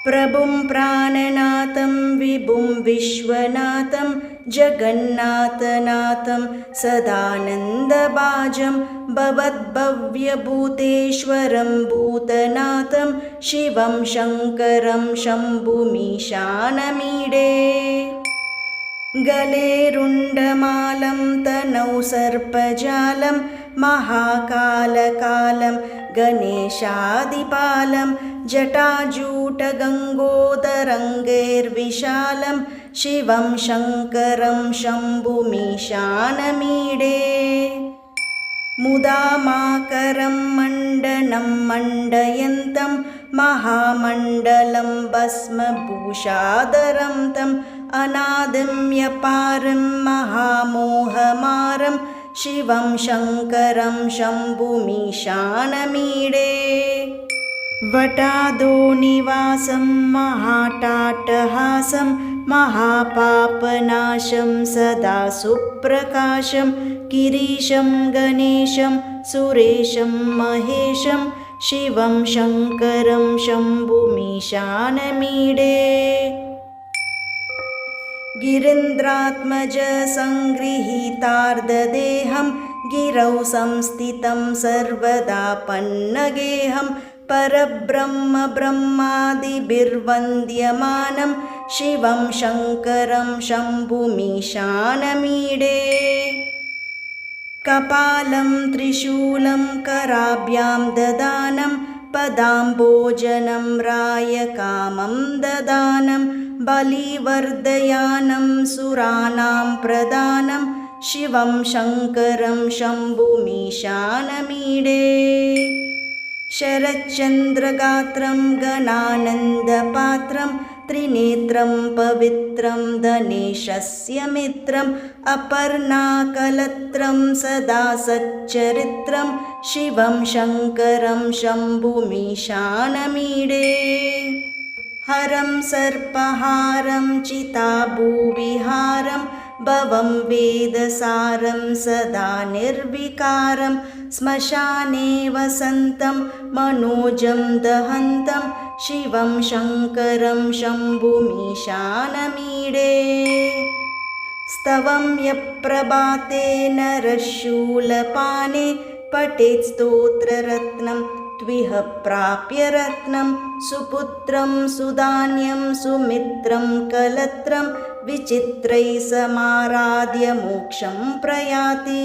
प्रभुं प्राणनाथं विभुं विश्वनाथं जगन्नाथनाथं सदानन्दभाजं भवद्भव्यभूतेश्वरं भूतनाथं शिवं शङ्करं शम्भुमीशानमीडे गले रुण्डमालं तनौ सर्पजालं महाकालकालं गणेशादिपालं जटाजूटगङ्गोदरङ्गैर्विशालं शिवं शङ्करं शम्भुमीशानमीडे मुदामाकरं मण्डनं मण्डयन्तं महामण्डलं भस्मभूषाधरं तम् अनादिम्यपारं महामोहमारं शिवं शङ्करं शम्भुमीशानमीडे वटादोनिवासं महाटाटहासं महापापनाशं सदा सुप्रकाशं गिरीशं गणेशं सुरेशं महेशं शिवं शङ्करं शम्भुमीशानमीडे गिरीन्द्रात्मज सङ्गृहीतार्धदेहं गिरौ संस्थितं सर्वदा पन्नगेहं परब्रह्म ब्रह्मादिभिर्वन्द्यमानं शिवं शङ्करं शम्भुमीशानमीडे कपालं त्रिशूलं कराभ्यां ददानं पदाम्बोजनं रायकामं ददानं बलिवर्धयानं सुराणां प्रदानं शिवं शङ्करं शम्भुमीशानमीडे शरच्चन्द्रगात्रं गणानन्दपात्रं त्रिनेत्रं पवित्रं धनेशस्य मित्रम् अपर्णाकलत्रं सदा सच्चरित्रं शिवं शङ्करं शम्भुमीशानमीडे हरं सर्पहारं चिताभूविहारं भवं वेदसारं सदा निर्विकारं श्मशाने वसन्तं मनोजं दहन्तं शिवं शङ्करं शम्भुमीशानमीडे स्तवं यप्रभाते नरशूलपाने पठेत् स्तोत्ररत्नं त्विह प्राप्य रत्नं सुपुत्रं सुधान्यं सुमित्रं कलत्रं विचित्रैः समाराध्य मोक्षं प्रयाति।